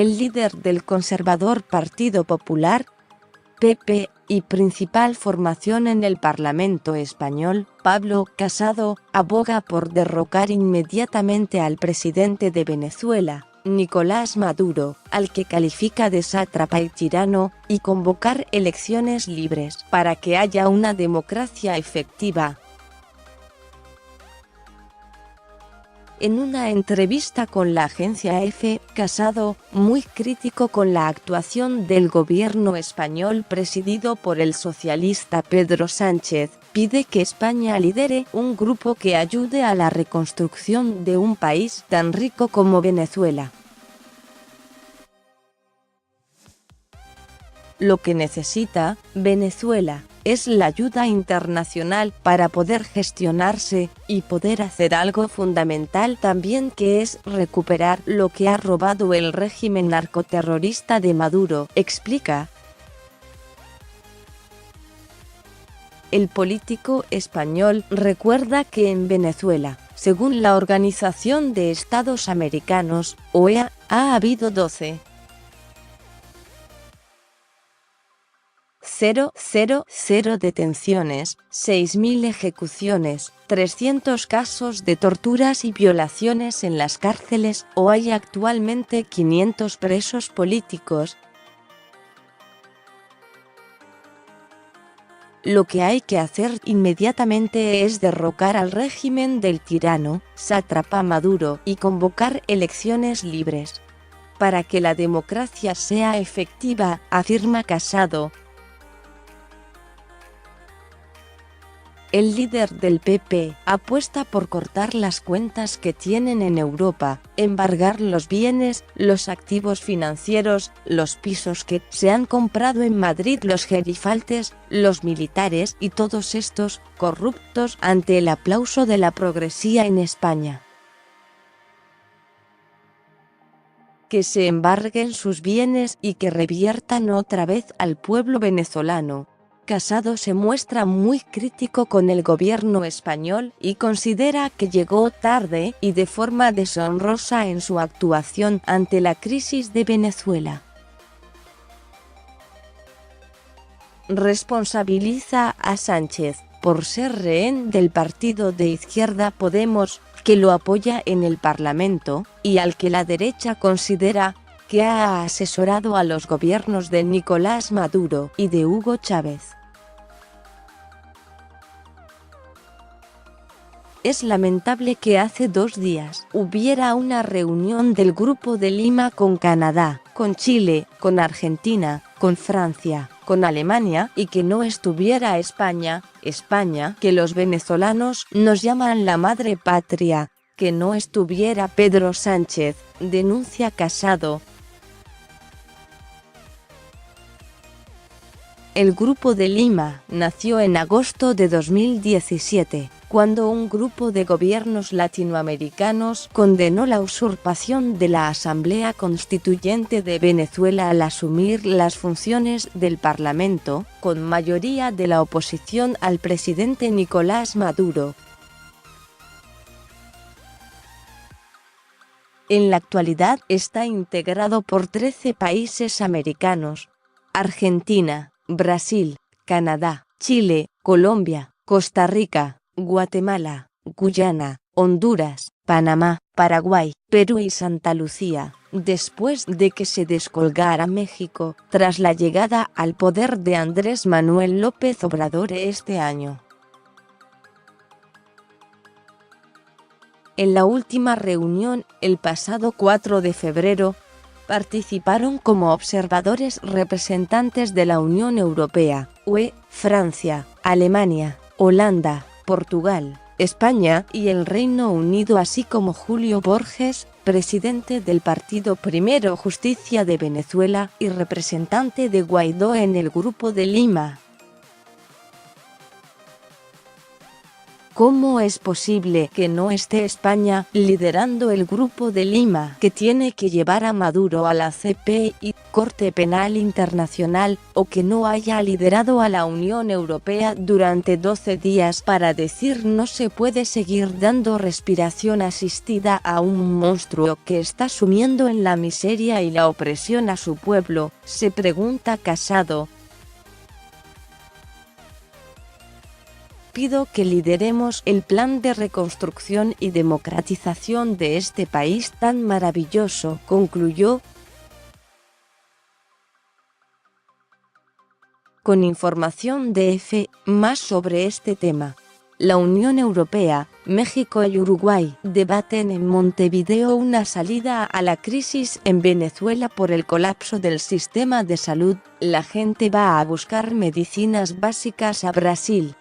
el líder del conservador Partido Popular, PP, y principal formación en el Parlamento español, Pablo Casado, aboga por derrocar inmediatamente al presidente de Venezuela, Nicolás Maduro, al que califica de sátrapa y tirano, y convocar elecciones libres para que haya una democracia efectiva. En una entrevista con la agencia EFE, Casado, muy crítico con la actuación del gobierno español presidido por el socialista Pedro Sánchez, pide que España lidere un grupo que ayude a la reconstrucción de un país tan rico como Venezuela. Lo que necesita Venezuela es la ayuda internacional para poder gestionarse y poder hacer algo fundamental también, que es recuperar lo que ha robado el régimen narcoterrorista de Maduro, explica. El político español recuerda que en Venezuela, según la Organización de Estados Americanos, OEA, ha habido 12.000 detenciones, 6.000 ejecuciones, 300 casos de torturas y violaciones en las cárceles, o hay actualmente 500 presos políticos. Lo que hay que hacer inmediatamente es derrocar al régimen del tirano, sátrapa Maduro, y convocar elecciones libres. Para que la democracia sea efectiva, afirma Casado. El líder del PP apuesta por cortar las cuentas que tienen en Europa, embargar los bienes, los activos financieros, los pisos que se han comprado en Madrid, los gerifaltes, los militares y todos estos corruptos ante el aplauso de la progresía en España. Que se embarguen sus bienes y que reviertan otra vez al pueblo venezolano. Casado se muestra muy crítico con el gobierno español y considera que llegó tarde y de forma deshonrosa en su actuación ante la crisis de Venezuela. Responsabiliza a Sánchez por ser rehén del partido de izquierda Podemos, que lo apoya en el Parlamento, y al que la derecha considera que ha asesorado a los gobiernos de Nicolás Maduro y de Hugo Chávez. Es lamentable que hace 2 días hubiera una reunión del Grupo de Lima con Canadá, con Chile, con Argentina, con Francia, con Alemania, y que no estuviera España, que los venezolanos nos llaman la madre patria, que no estuviera Pedro Sánchez, denuncia Casado. El Grupo de Lima nació en agosto de 2017, cuando un grupo de gobiernos latinoamericanos condenó la usurpación de la Asamblea Constituyente de Venezuela al asumir las funciones del Parlamento, con mayoría de la oposición al presidente Nicolás Maduro. En la actualidad está integrado por 13 países americanos: Argentina, Brasil, Canadá, Chile, Colombia, Costa Rica, Guatemala, Guyana, Honduras, Panamá, Paraguay, Perú y Santa Lucía, después de que se descolgara México tras la llegada al poder de Andrés Manuel López Obrador este año. En la última reunión, el pasado 4 de febrero, participaron como observadores representantes de la Unión Europea, UE, Francia, Alemania, Holanda, Portugal, España y el Reino Unido, así como Julio Borges, presidente del Partido Primero Justicia de Venezuela y representante de Guaidó en el Grupo de Lima. ¿Cómo es posible que no esté España liderando el Grupo de Lima, que tiene que llevar a Maduro a la CPI? Corte Penal Internacional, o que no haya liderado a la Unión Europea durante 12 días para decir no se puede seguir dando respiración asistida a un monstruo que está sumiendo en la miseria y la opresión a su pueblo, se pregunta Casado. Pido que lideremos el plan de reconstrucción y democratización de este país tan maravilloso, concluyó. Con información de EFE, más sobre este tema. La Unión Europea, México y Uruguay debaten en Montevideo una salida a la crisis en Venezuela por el colapso del sistema de salud. La gente va a buscar medicinas básicas a Brasil.